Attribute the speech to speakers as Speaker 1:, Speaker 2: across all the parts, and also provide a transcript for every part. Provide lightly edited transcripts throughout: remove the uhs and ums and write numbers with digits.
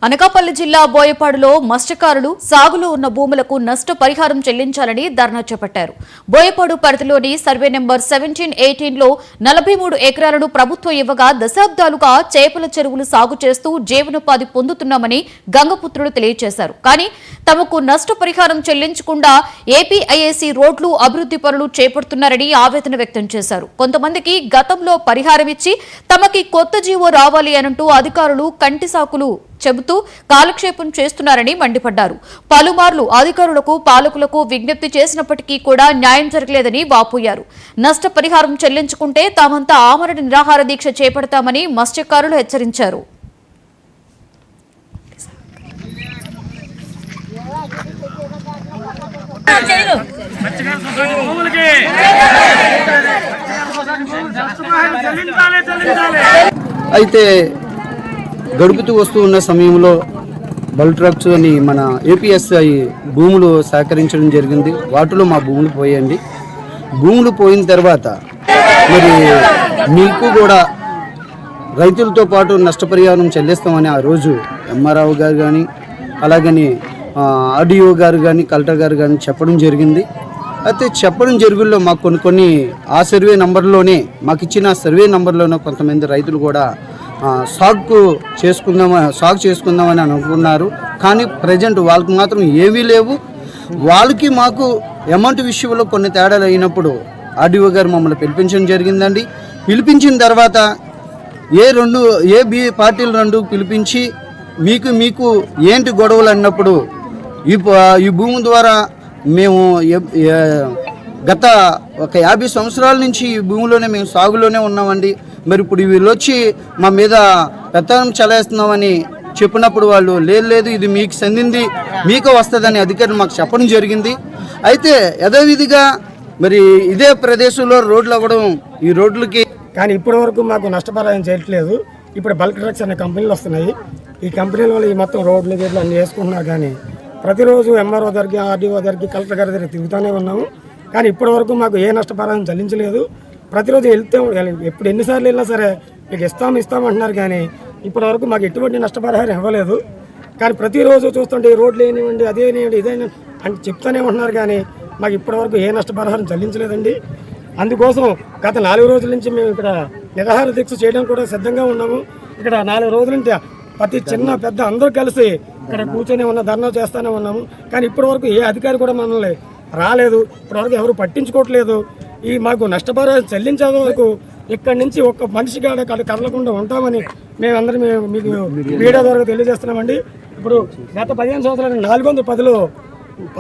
Speaker 1: అనకాపల్లి జిల్లా బోయపాడులో మత్స్యకారులు సాగులో ఉన్న భూములకు నష్టపరిహారం చెల్లించాలని ధర్నా చేపట్టారు. బోయపాడు పరిధిలోని సర్వే నెంబర్ 1718లో 43 ఎకరాలను ప్రభుత్వం ఇవ్వగా దశాబ్దాలుగా చేపల చెరువులు సాగు చేస్తూ జీవనోపాధి పొందుతున్నామని గంగపుత్రులు తెలియజేశారు. కానీ తమకు నష్టపరిహారం చెల్లించకుండా ఏపీఐఏసీ రోడ్లు అభివృద్ధి పనులు చేపడుతున్నారని ఆవేదన వ్యక్తం చేశారు. కొంతమందికి గతంలో పరిహారం ఇచ్చి తమకి కొత్త జీవో రావాలి అనంటూ అధికారులు కంటి సాకులు చెబుతూ కాలక్షేపం చేస్తున్నారని మండిపడ్డారు. పలుమార్లు అధికారులకు పాలకులకు విజ్ఞప్తి చేసినప్పటికీ కూడా న్యాయం జరగలేదని వాపోయారు. నష్టపరిహారం చెల్లించుకుంటే తామంతా ఆమరణ నిరాహార దీక్ష చేపడతామని మత్స్యకారులు హెచ్చరించారు.
Speaker 2: అయితే గడుపుతూ వస్తూ ఉన్న సమయంలో బల్ ట్రక్స్ అని మన ఏపీఎస్ఐ భూములు సేకరించడం జరిగింది. వాటిలో మా భూములు పోయండి. భూములు పోయిన తర్వాత మరి మీకు కూడా రైతులతో పాటు నష్టపరిహారం చెల్లిస్తామని ఆ రోజు ఎంఆర్ఓ గారు కానీ అలాగని ఆర్డీఓ గారు కానీ కలెక్టర్ గారు కానీ చెప్పడం జరిగింది. అయితే చెప్పడం జరుగుల్లో మాకు కొన్ని ఆ సర్వే నంబర్లోనే మాకు ఇచ్చిన సర్వే నంబర్లోనే కొంతమంది రైతులు కూడా సాగు చేసుకుందామని అనుకున్నారు. కానీ ప్రజెంట్ వాళ్ళకి మాత్రం ఏమీ లేవు. వాళ్ళకి మాకు అమౌంట్ విషయంలో కొన్ని తేడాలు అయినప్పుడు ఆర్డీఓ గారు మమ్మల్ని పిలిపించడం జరిగిందండి. పిలిపించిన తర్వాత ఏ బి పార్టీలు రెండు పిలిపించి మీకు ఏంటి గొడవలు అన్నప్పుడు ఈ భూమి ద్వారా మేము గత ఒక 50 సంవత్సరాల నుంచి ఈ భూమిలోనే మేము సాగులోనే ఉన్నామండి. మరి ఇప్పుడు వీళ్ళు వచ్చి మా మీద పెత్తనం చలేస్తున్నామని చెప్పినప్పుడు వాళ్ళు లేదు ఇది మీకు చెందింది మీకు వస్తుందని అధికారులు మాకు చెప్పడం జరిగింది. అయితే యథావిధిగా మరి ఇదే ప్రదేశంలో రోడ్లు అవ్వడం ఈ రోడ్లకి
Speaker 3: కానీ ఇప్పటి వరకు మాకు నష్టపరిహారం చేయట్లేదు. ఇప్పుడు బల్క్ ట్రక్స్ అనే కంపెనీలు వస్తున్నాయి. ఈ కంపెనీల వల్ల ఈ మొత్తం రోడ్లు గేట్లు అన్నీ వేసుకుంటున్నారు. కానీ ప్రతిరోజు ఎంఆర్ఓ దగ్గరికి ఆర్డీఓ దగ్గరికి కలెక్టర్ గారి దగ్గర తిరుగుతూనే ఉన్నాము. కానీ ఇప్పటి వరకు మాకు ఏ నష్టపరిహారం చెల్లించలేదు. ప్రతిరోజు ఎప్పుడు ఎన్నిసార్లు వెళ్ళినా సరే మీకు ఇస్తామంటున్నారు. కానీ ఇప్పటి వరకు మాకు ఎటువంటి నష్టపరిహారం ఇవ్వలేదు. కానీ ప్రతిరోజు చూస్తుంటే రోడ్లు ఏనివ్వండి అదేనివ్వండి ఇదేని అని చెప్తూనే ఉంటున్నారు. కానీ మాకు ఇప్పటి వరకు ఏ నష్టపరిహారం చెల్లించలేదండి. అందుకోసం గత 4 రోజుల నుంచి మేము ఇక్కడ నిరాహార దీక్ష చేయడం కూడా సిద్ధంగా ఉన్నాము. ఇక్కడ 4 రోజుల నుంచి ప్రతి చిన్న పెద్ద అందరూ కలిసి ఇక్కడ కూర్చొని ధర్నా చేస్తూనే ఉన్నాము. కానీ ఇప్పటి వరకు ఏ అధికారి కూడా మనల్ని రాలేదు. ఇప్పటివరకు ఎవరు పట్టించుకోవట్లేదు. ఈ మాకు నష్టపరిహారం చెల్లించే వరకు ఇక్కడి నుంచి ఒక్క మనిషి కదలకుండా ఉంటామని మేమందరం మీకు మీడియా ద్వారా తెలియజేస్తున్నామండి. ఇప్పుడు గత 15 సంవత్సరాలు 410లో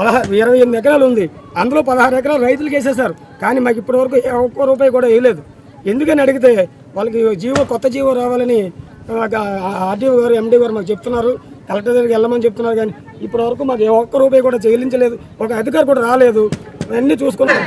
Speaker 3: 28 ఎకరాలు ఉంది. అందులో 16 ఎకరాలు రైతులకు వేసేశారు. కానీ మాకు ఇప్పటి వరకు ఒక్క రూపాయి కూడా వేయలేదు. ఎందుకని అడిగితే వాళ్ళకి కొత్త జీవో రావాలని ఆర్డీఓ గారు ఎండీ గారు మాకు చెప్తున్నారు. కలెక్టర్ దగ్గరికి వెళ్ళమని చెప్తున్నారు. కానీ ఇప్పటి వరకు మాకు ఒక్క రూపాయి కూడా చెల్లించలేదు. ఒక అధికారి కూడా రాలేదు. అన్నీ చూసుకున్నాం.